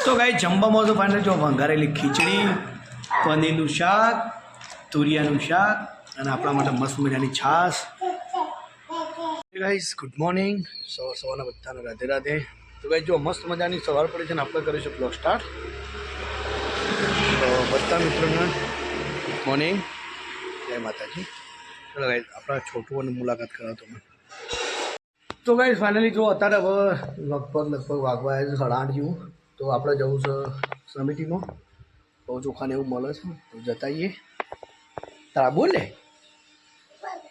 તો ગાઈ જમવામાં તો ફાઇનલ જો વંગારેલી ખીચડી, પનીરનું શાક, તુરિયાનું શાક અને આપણા માટે મસ્ત મજાની છાશ. Guys good morning. સવારના બધાને રાધે રાધે. તો ગાઈ જો મસ્ત મજાની સવાર પડી છે ને આપણે કરીશું બ્લોગ સ્ટાર્ટ. તો બધા મિત્રોને ગુડ મોર્નિંગ, જય માતાજી. ચલો ગાઈસ આપણા છોટુઓની મુલાકાત કરાવો તમે. તો ગાઈસ ફાઇનલી જો અત્યારે હવે લગભગ વાગવા આવ્યા છે 8:30 જેવું. તો આપણે જવું છે સમિતિમાં, બહુ ચોખાને એવું મળે છે તો જતા આવીએ. તારા બોલ ને.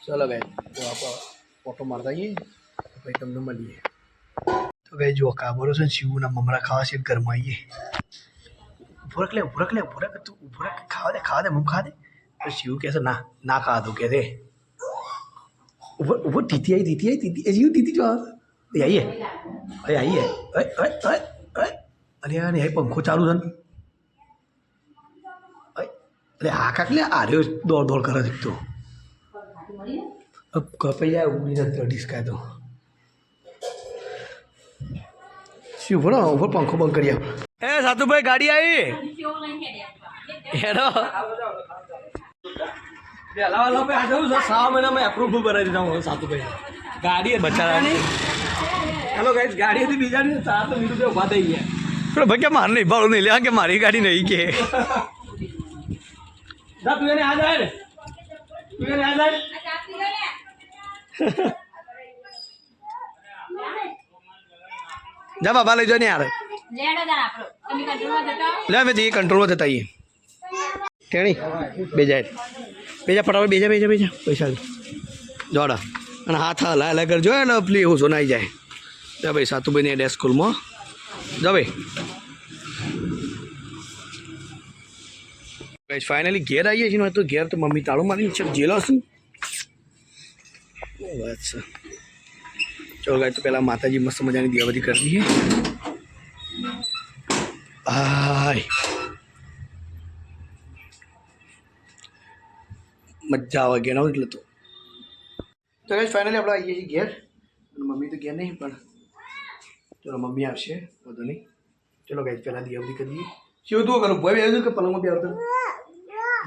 ચલો ગાઈસ તો આપણે ફોટો મારતા આવીએ પછી તમને મળીએ. તો ગાઈસ જો કાબરો છે ને શિવના મમરા ખાવા છે ઘરમાં આવીએ. ઉભરક લે તું ઉભરક ખાવા દે મમ ખા દે. તો શિવ કહે છે ના ખાવા દઉં કે દે. ઉભર ટીટી આવી શિવ ટીટી જો આવીએ અરે યાર પંખો ચાલુ છે ને. અરે હા કાક લે આર્યો દોડ કરે છે તો કપાઈ જાય ઉગી જતો ડિસ્કાય તો શું ભરો ઉપર પંખો બંધ કરી આપ. એ સાતુભાઈ ગાડી આવી હેડો. એપ્રુવ બનાવી દીધા હું સાતુભાઈ ગાડી બચારાની. હેલો ગાઈસ ગાડી હતી બીજાની 7 મિનિટ ઉભા થઈ ગયા. પણ ભાઈ કે મારે નહીં ભાડું નહીં લેવા કે મારી ગાડી નહીં કે તું એને આ જાય જા બાબા લઈ જાઓ ને યાર. લે અમે જઈએ કંટ્રોલમાં જતા આવીએ. તેણી બેજા ફટાફટ બેજા પૈસા જોડા અને હાથ હલા કરજો એટલે પેલી એવું સોનાઈ જાય. જા ભાઈ સાતુભાઈ ને સ્કૂલમાં જા ભાઈ. ફાઇનલી ઘેર આવીએ છીએ તો ઘેર તો મમ્મી તાળું મારી છે જેલો છું. વાત છે. ચલો ગાય તો પહેલાં માતાજી મસ્ત મજાની દિવાબત્તી કરી દઈએ. હાય મજા આવે ઘેર એટલે તો ગાય ફાઇનલી આપણે આવીએ છીએ ઘેર. મમ્મી તો ઘેર નહીં પણ ચલો મમ્મી આવશે બધું નહીં. ચલો ગાય પહેલાં દિવાબત્તી કરી દઈએ. શું તું કરું ભય આવ્યું કે પલંગમાં બી આવતા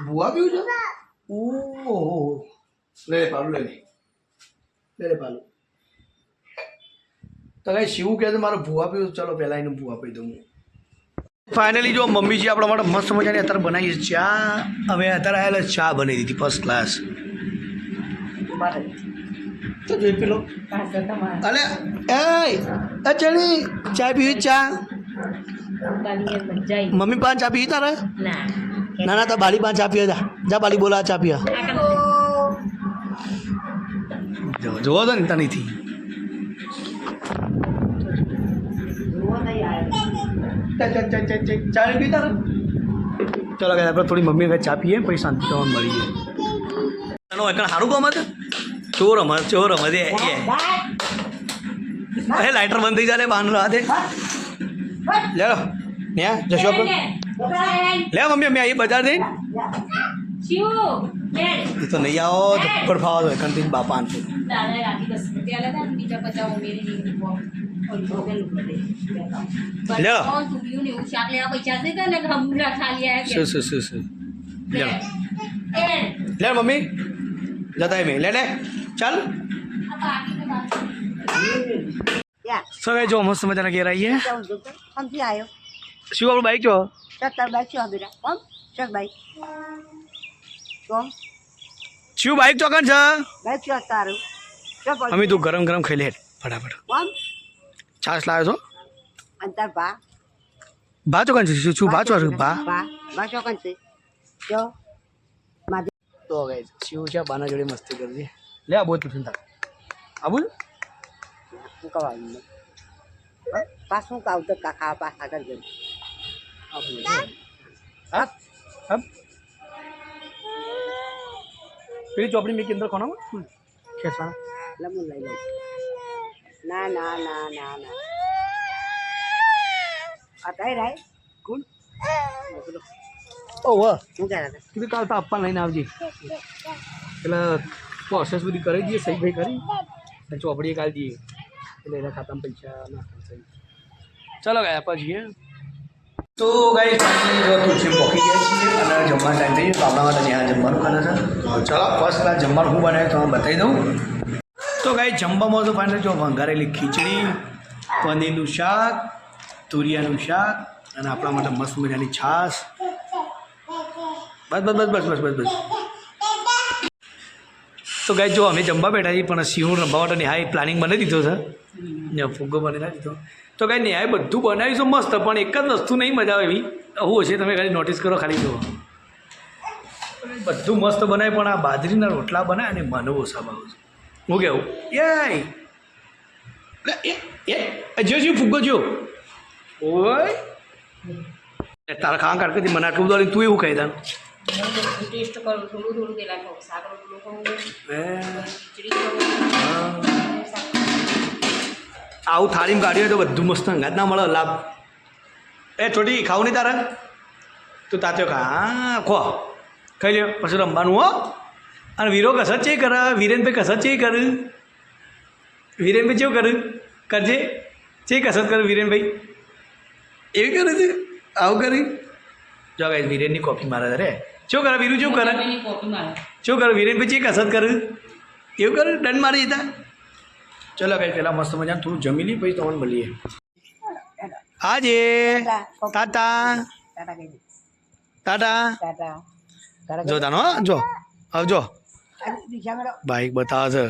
ભૂવા પીવું છે. ઓહો લે પાલું લે પાલું. તો કઈ શિવ કહે છે મારે ભૂવા પીવું. ચલો પહેલાં એને ભૂવા પી દઉં. ફાઇનલી જો મમ્મીજી આપણા માટે મસ્ત મજાની અત્યારે બનાવી છે ચા. અમે અત્યારે આવેલા ચા બનાવી દીધી ફર્સ્ટ ક્લાસ. તો જોઈ પેલો અલે એ ચડી ચા પીવી ચા. મમ્મી પાંચ ચા પી તારે ના તો બાળી પાંચ ચા પીવા જા બાળી બોલા ચા પીવા જોવો તો ને તનીથી. ચા પી તારે. ચલો ગયા આપણે થોડી મમ્મી ચા પીએ પછી શાંતિ થવાનું મળી જાય. સારું કામ હતું ચોર રમત એ લાઇટર બંધ થઈ જાય બાંધ રાહ દે લે ન્યા જશો આપણે લે મમ્મી અમે આવી બજાર જઈને એ તો નહીં આવો જબ્બર ફાવા દો કંટીન બાપા આનતું લે મમ્મી જતા મેં લે ચાલ. સવે જો મસ્ત મજાના ઘેર આવીએ. શું આપણું બાઈક જો શું બાઈક ચોકન છે અમે તું ગરમ ખાઈ લે ફટાફટ. છાશ લાવ્યો છો ભા ચોકન છે શું ભા ચોક ભા તો ગાઈસ શિવ છે બાના જોડે મસ્તી કરજે. લે આ બોલ તું આબુ પાછું કાવ તો કાકા પાછા કરજો. પેલી ચોપડી મેં અંદર ખાના ખેંચવાના લમું લઈ લઉં. ના આ રાય કોણ ઓહ શું કહેતા કીધું કાલ તો આપવા લઈને આવજે. પેલા પ્રોસેસ બધી કરી દઈએ સહી ભાઈ કરી ચોપડીએ કાઢી દઈએ એટલે એના ખાતામાં પૈસા ના થાય. ચલો ગયા આપવા જઈએ. તો ગાઈસ ફાઇનલી જો તુલસી પહોંચી ગયા છીએ અને જમવાનો ટાઈમ થઈ ગયો તો આપણા માટે ત્યાં જમવાનું ખાને છે તો ચાલો ફર્સ્ટ ક્લાસ જમવાનું હું બનાવ્યું તો બતાવી દઉં તો ગાઈસ જમવામાં તો ફાઇનલી જો વંઘારેલી ખીચડી પનીરનું શાક તુરિયાનું શાક અને આપણા માટે મસ્ત મજાની છાશ બસ બસ બસ બસ બસ બસ બસ તો ગાઈસ જો અમે જમવા બેઠા છીએ પણ સિંહણ રમવા માટે નેહાએ પ્લાનિંગ બનાવી દીધો છે ને ફુગ્ગો બનાવી દીધો તો કાંઈ ન્યાય બધું બનાવીશું મસ્ત પણ એક જ વસ્તુ નહીં મજા આવે એવી હું હશે તમે ખાલી નોટિસ કરો ખાલી જુઓ બધું મસ્ત બનાવે પણ આ બાજરીના રોટલા બનાવે અને મને ઓછા ભાવે છે હું કેવું એ જો શું ફુગ્ગો જો ઓય તારા ખાવા કાઢતી મને આટલું બધું તું એવું કહી દે ટેસ્ટ કરું થોડું થોડું પેલા ખાઉં શાક રોટલું ખાઉં ખીચડી ખાઉં આવું થાળીમાં કાઢ્યું હોય તો બધું મસ્ત અંગાત ના મળે લાભ એ છોટી ખાવું નહીં તારે તું તાત્યો ખા હા ખો ખાઈ લ્યો પછી રમવાનું હો અને વીરો કસરત ચે કરે વિરેનભાઈ કસરત ચે કરે વિરેનભાઈ કેવું કરે કરજે ચે કસરત કરે વિરેનભાઈ એવી કરે છે આવું કરી જો ગાઈસ વિરેનની કોપી મારે રે શું કરે વીરું શું કરે શું કરે વિરેનભાઈ ચે કસરત કરે એવું કરે દંડ મારી જતા ચલો કઈ પેલા મસ્ત મજાનું થોડું જમી લઈએ પછી તમને મળીએ આજે ટાટા ટાટા જો તાનો જો આવજો બાઈક બતાવે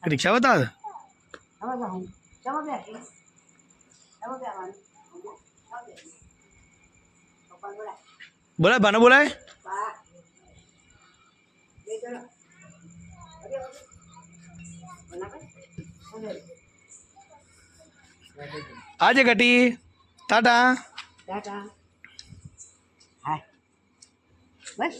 છે રિક્ષા બતાવે બોલાય બાને બોલાય આજે ઘટી ટાટા ટાટા હા બસ